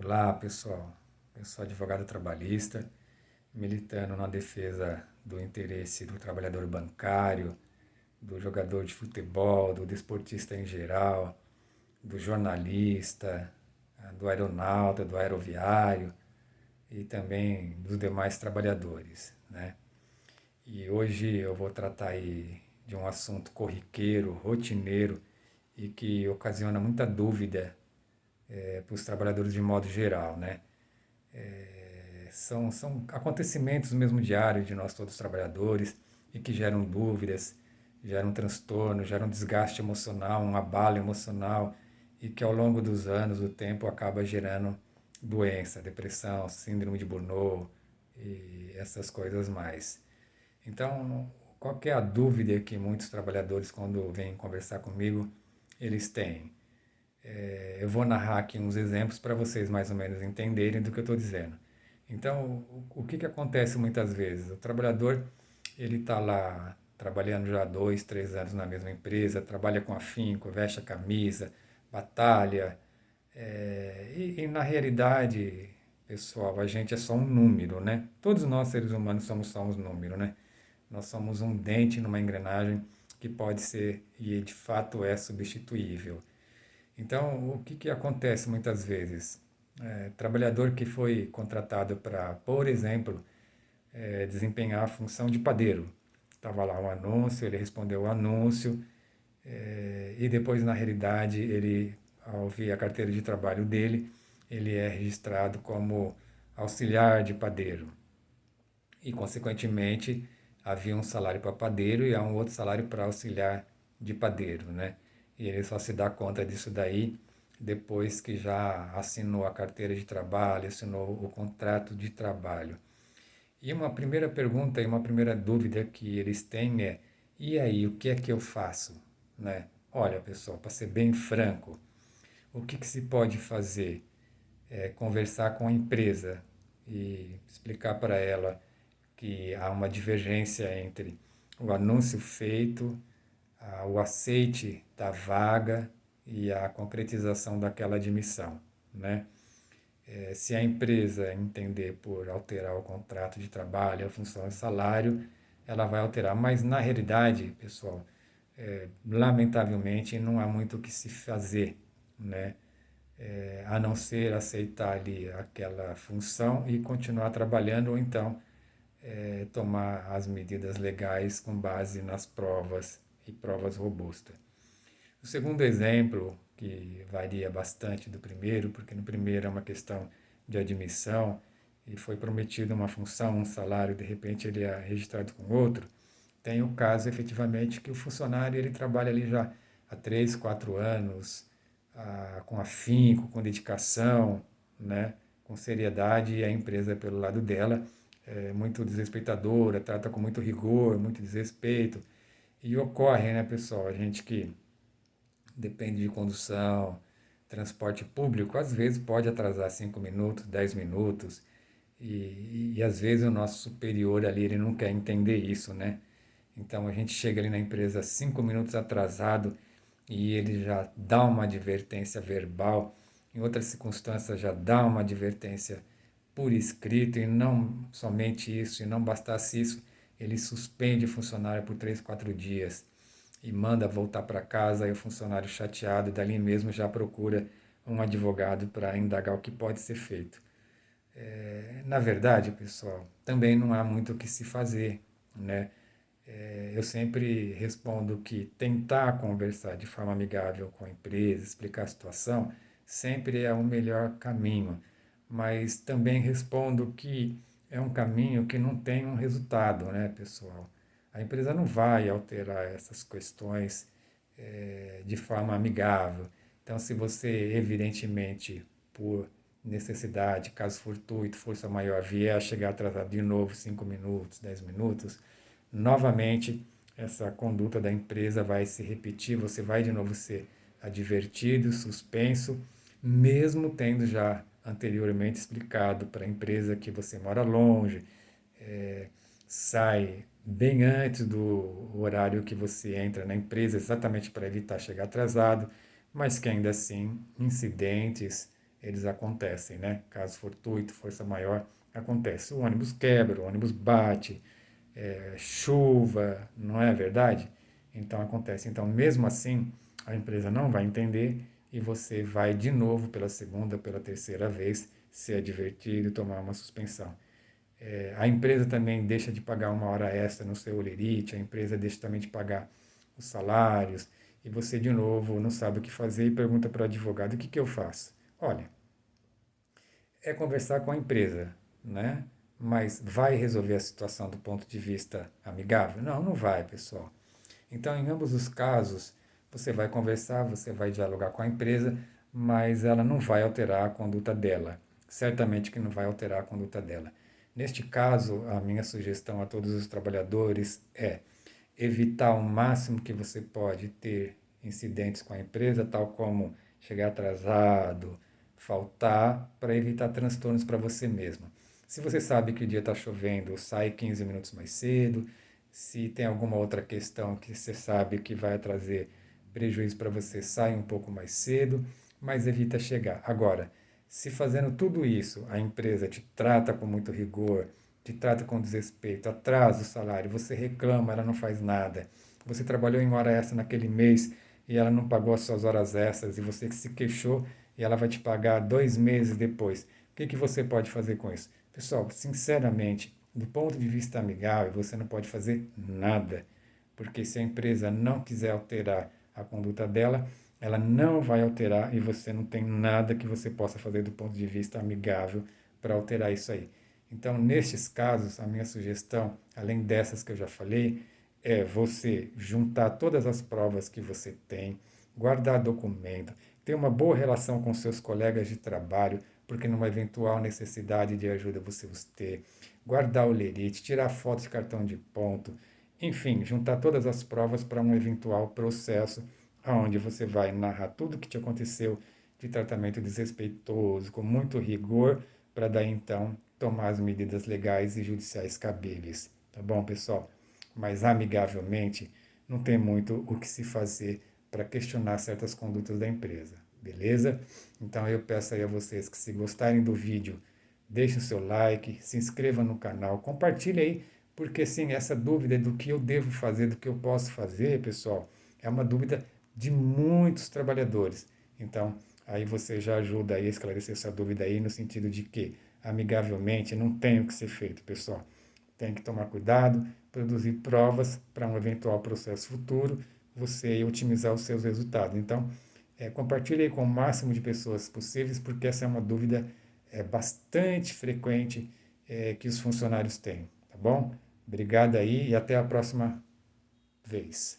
Olá, pessoal. Eu sou advogado trabalhista, militando na defesa do interesse do trabalhador bancário, do jogador de futebol, do desportista em geral, do jornalista, do aeronauta, do aeroviário e também dos demais trabalhadores, né? E hoje eu vou tratar aí de um assunto corriqueiro, rotineiro e que ocasiona muita dúvida para os trabalhadores de modo geral, né? São acontecimentos mesmo diários de nós todos trabalhadores e que geram dúvidas, geram transtorno, geram desgaste emocional, um abalo emocional e que ao longo dos anos, do tempo, acaba gerando doença, depressão, síndrome de Burnout e essas coisas mais. Então, qual que é a dúvida que muitos trabalhadores, quando vêm conversar comigo, eles têm? Eu vou narrar aqui uns exemplos para vocês mais ou menos entenderem do que eu estou dizendo. Então, o que, que acontece muitas vezes? O trabalhador, ele está lá trabalhando já 2, 3 anos na mesma empresa, trabalha com afinco, veste a camisa, batalha, e na realidade, pessoal, a gente é só um número, né? Todos nós, seres humanos, somos só um número, né? Nós somos um dente numa engrenagem que pode ser, e de fato é, substituível. Então, o que, que acontece muitas vezes? Trabalhador que foi contratado para, por exemplo, desempenhar a função de padeiro. Estava lá um anúncio, ele respondeu o anúncio, e depois, na realidade, ele, ao ver a carteira de trabalho dele, ele é registrado como auxiliar de padeiro. E, consequentemente, havia um salário para padeiro e há um outro salário para auxiliar de padeiro, né? E ele só se dá conta disso daí depois que já assinou a carteira de trabalho, assinou o contrato de trabalho. E uma primeira pergunta e uma primeira dúvida que eles têm é: e aí, o que é que eu faço? Né? Olha, pessoal, para ser bem franco, o que, que se pode fazer? É conversar com a empresa e explicar para ela que há uma divergência entre o anúncio feito, o aceite da vaga e a concretização daquela admissão, né? Se a empresa entender por alterar o contrato de trabalho, a função e salário, ela vai alterar. Mas na realidade, pessoal, lamentavelmente não há muito o que se fazer, né? A não ser aceitar ali aquela função e continuar trabalhando, ou então tomar as medidas legais com base nas provas e provas robustas. O segundo exemplo, que varia bastante do primeiro, porque no primeiro é uma questão de admissão e foi prometido uma função, um salário, de repente ele é registrado com outro, tem o caso efetivamente que o funcionário ele trabalha ali já há 3, 4 anos, com afinco, com dedicação, né, com seriedade, e a empresa, pelo lado dela, é muito desrespeitadora, trata com muito rigor, muito desrespeito. E ocorre, né, pessoal, a gente que depende de condução, transporte público, às vezes pode atrasar 5 minutos, 10 minutos, e às vezes o nosso superior ali ele não quer entender isso, né? Então a gente chega ali na empresa 5 minutos atrasado e ele já dá uma advertência verbal, em outras circunstâncias já dá uma advertência por escrito, e não somente isso, e não bastasse isso, ele suspende o funcionário por 3, 4 dias e manda voltar para casa, e o funcionário chateado dali mesmo já procura um advogado para indagar o que pode ser feito. Na verdade, pessoal, também não há muito o que se fazer, né? Eu sempre respondo que tentar conversar de forma amigável com a empresa, explicar a situação, sempre é o melhor caminho. Mas também respondo que é um caminho que não tem um resultado, né, pessoal? A empresa não vai alterar essas questões de forma amigável. Então, se você, evidentemente, por necessidade, caso fortuito, força maior, vier a chegar atrasado de novo 5 minutos, 10 minutos, novamente essa conduta da empresa vai se repetir, você vai de novo ser advertido, suspenso, mesmo tendo já anteriormente explicado para a empresa que você mora longe, sai bem antes do horário que você entra na empresa, exatamente para evitar chegar atrasado, mas que ainda assim incidentes eles acontecem, né? Caso fortuito, força maior, acontece. O ônibus quebra, o ônibus bate, chuva, não é verdade? Então acontece. Então, mesmo assim, a empresa não vai entender e você vai de novo pela segunda, pela terceira vez ser advertido e tomar uma suspensão. A empresa também deixa de pagar uma hora extra no seu holerite, a empresa deixa também de pagar os salários, e você de novo não sabe o que fazer e pergunta para o advogado: o que, que eu faço? Olha, é conversar com a empresa, né? Mas vai resolver a situação do ponto de vista amigável? Não, não vai, pessoal. Então, em ambos os casos, você vai conversar, você vai dialogar com a empresa, mas ela não vai alterar a conduta dela. Certamente que não vai alterar a conduta dela. Neste caso, a minha sugestão a todos os trabalhadores é evitar o máximo que você pode ter incidentes com a empresa, tal como chegar atrasado, faltar, para evitar transtornos para você mesmo. Se você sabe que o dia está chovendo, sai 15 minutos mais cedo. Se tem alguma outra questão que você sabe que vai trazer prejuízo para você, sai um pouco mais cedo, mas evita chegar. Agora, se fazendo tudo isso, a empresa te trata com muito rigor, te trata com desrespeito, atrasa o salário, você reclama, ela não faz nada. Você trabalhou em hora extra naquele mês e ela não pagou as suas horas extras e você se queixou e ela vai te pagar 2 meses depois. O que, que você pode fazer com isso? Pessoal, sinceramente, do ponto de vista amigável, você não pode fazer nada, porque se a empresa não quiser alterar a conduta dela, ela não vai alterar e você não tem nada que você possa fazer do ponto de vista amigável para alterar isso aí. Então, nestes casos, a minha sugestão, além dessas que eu já falei, é você juntar todas as provas que você tem, guardar documento, ter uma boa relação com seus colegas de trabalho, porque numa eventual necessidade de ajuda você os ter, guardar o lerite, tirar fotos de cartão de ponto, enfim, juntar todas as provas para um eventual processo onde você vai narrar tudo o que te aconteceu de tratamento desrespeitoso, com muito rigor, para daí então tomar as medidas legais e judiciais cabíveis. Tá bom, pessoal? Mas amigavelmente não tem muito o que se fazer para questionar certas condutas da empresa, beleza? Então eu peço aí a vocês que, se gostarem do vídeo, deixem o seu like, se inscreva no canal, compartilhe aí, porque sim, essa dúvida do que eu devo fazer, do que eu posso fazer, pessoal, é uma dúvida de muitos trabalhadores. Então, aí você já ajuda aí a esclarecer essa dúvida aí, no sentido de que, amigavelmente, não tem o que ser feito, pessoal. Tem que tomar cuidado, produzir provas para um eventual processo futuro, você otimizar os seus resultados. Então, compartilhe aí com o máximo de pessoas possíveis, porque essa é uma dúvida bastante frequente que os funcionários têm, tá bom? Obrigado aí e até a próxima vez.